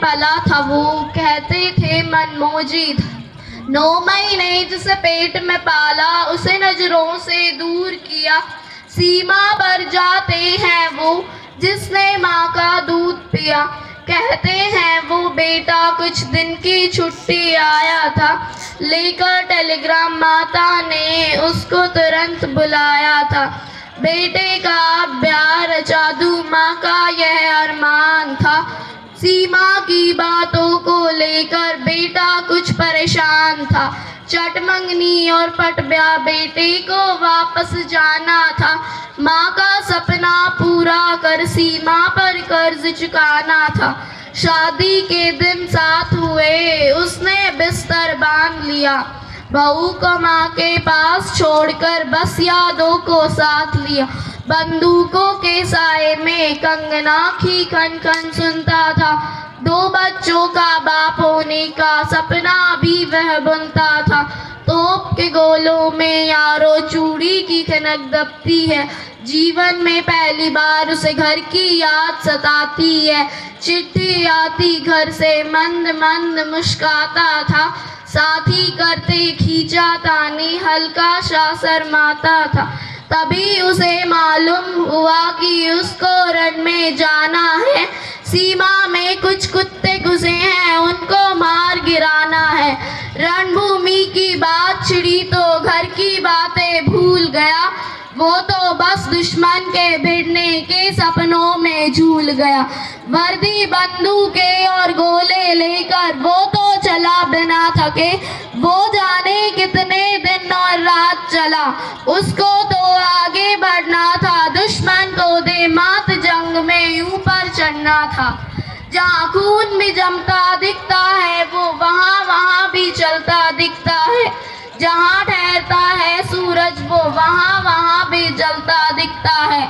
पला था वो, कहते थे मनमोजी था। 9 महीने जिसे पेट में पाला, उसे नजरों से दूर किया। सीमा पर जाते हैं वो जिसने माँ का दूध पिया। कहते हैं वो बेटा कुछ दिन की छुट्टी आया था, लेकर टेलीग्राम माता ने उसको तुरंत बुलाया था। बेटे का प्यार जादू माँ का यह अरमान था। सीमा की बातों को लेकर बेटा कुछ परेशान था। चट मंगनी और पट ब्याह, बेटे को वापस जाना था। माँ का सपना पूरा कर सीमा पर कर्ज चुकाना था। शादी के दिन साथ हुए, उसने बिस्तर बांध लिया। बहू को माँ के पास छोड़कर बस यादों को साथ लिया। बंदूकों के साए में कंगना की खन खन सुनता था। 2 बच्चों का बाप होने का सपना भी वह बुनता था। तोप के गोलों में यारों चूड़ी की खनक दबती है। जीवन में पहली बार उसे घर की याद सताती है। चिट्ठी आती घर से, मंद मंद मुस्कुराता था। साथी करते खींचा तानी, हल्का सा शर्माता था। तभी उसे मालूम हुआ कि उसको रण में जाना है। सीमा में कुछ कुत्ते घुसे हैं, उनको मार गिराना है। रणभूमि की बात छिड़ी तो घर की बातें भूल गया। वो तो बस दुश्मन के भिड़ने के सपनों में झूल गया। वर्दी बंदूकें और गोले लेकर वो तो चला बिना थके। वो जाने कितने दिन और रात चला, उसको तो आगे बढ़ना था। दुश्मन को दे मात, जंग में ऊपर चढ़ना था। जहाँ खून भी जमता दिखता है, वो वहाँ भी चलता दिखता है। जहाँ ठहरता है सूरज, वो वहाँ भी जलता दिखता है।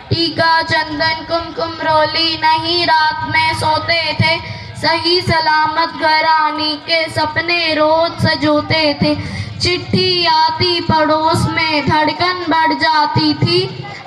टीका चंदन कुमकुम रोली नहीं रात में सोते थे। सही सलामत घर आने के सपने रोज सजोते थे। चिट्ठी आती पड़ोस में, धड़कन बढ़ जाती थी।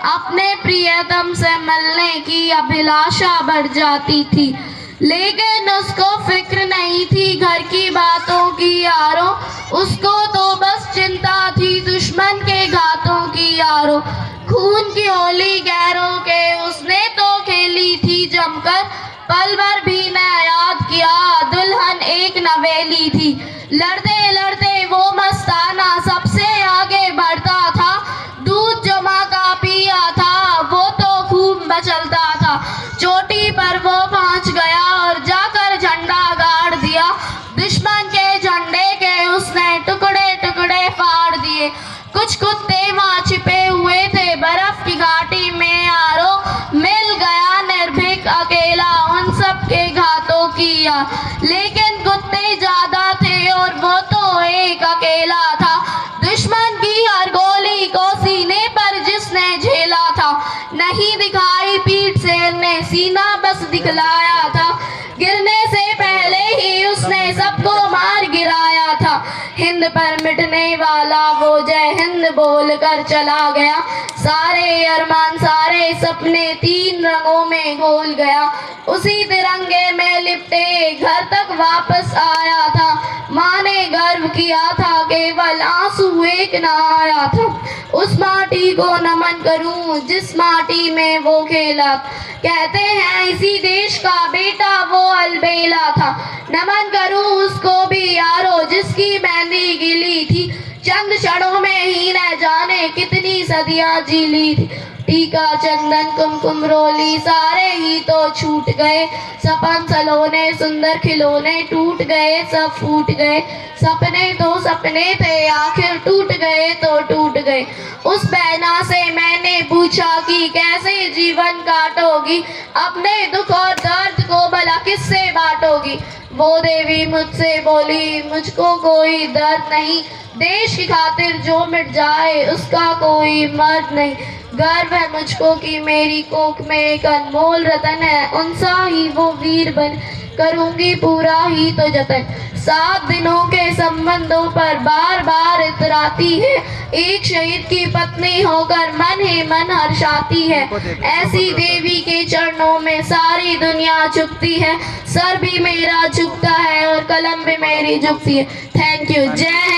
अपने प्रियतम से मिलने की अभिलाषा बढ़ जाती थी। लेकिन उसको फिक्र नहीं थी घर की बातों की यारों। उसको तो बस चिंता थी दुश्मन के घातों की यारों। खून की होली गैरों के उसने तो खेली थी जमकर। पल भर भी न याद किया, दुल्हन एक नवेली थी। लड़ते लड़ते वो मस्ताना सबसे आगे बढ़ता था। दूध जो माँ का पिया था, वो तो खूब मचलता था। चोटी पर वो पहुँच गया और जाकर झंडा गाड़ दिया। दुश्मन के झंडे के उसने टुकड़े टुकड़े फाड़ दिए। कुछ कुत्ते वहाँ छिपे हुए थे बर्फ की घाटी में यारों। मिल गया निर्भीक अकेला उन सब के घातों की याद। लेकिन कुत्ते ज्यादा थे और वो तो एक अकेला था। दुश्मन की हर गोली को सीने पर जिसने झेला था, नहीं दिखाई पीठ से ने सीना बस दिखलाया था। गिरने से पहले ही उसने सबको मार गिराया था। हिंद पर मिटने वाला वो जय हिंद बोल कर चला गया। सारे अरमान सारे सपने 3 रंगों में घोल गया। उसी तिरंगे में लिपटे घर तक वापस आया था। माँ ने गर्व किया था, केवल आंसू एक न आया था। उस माटी को नमन करूं जिस माटी में वो खेला। कहते हैं इसी देश का बेटा वो अलबेला था। नमन करूं उसको भी यारो जिसकी मेहंदी गिली थी। चंद क्षणों में ही न जाने कितनी सदियां जी ली थी। टीका चंदन कुमकुम रोली सारे ही तो छूट गए। सपन सलोने सुंदर खिलौने टूट गए, सब फूट गए। सपने तो सपने थे, आखिर टूट गए तो टूट गए। उस बहना से मैंने पूछा कि कैसे जीवन काटोगी, अपने दुख और दर्द को भला किससे बांटोगी। वो देवी मुझसे बोली, मुझको कोई दर्द नहीं, देश की खातिर जो मिट जाए उसका कोई मर्द नहीं। गर्व है मुझको कि मेरी कोख में एक अनमोल रतन है, उनसा ही वो वीर बन करूंगी पूरा ही तो जतन। 7 दिनों के संबंधों पर बार बार इतराती है, एक शहीद की पत्नी होकर मन ही मन हर्षाती है। ऐसी देवी के चरणों में सारी दुनिया झुकती है, सर भी मेरा झुकता है और कलम भी मेरी झुकती है। Thank you. जय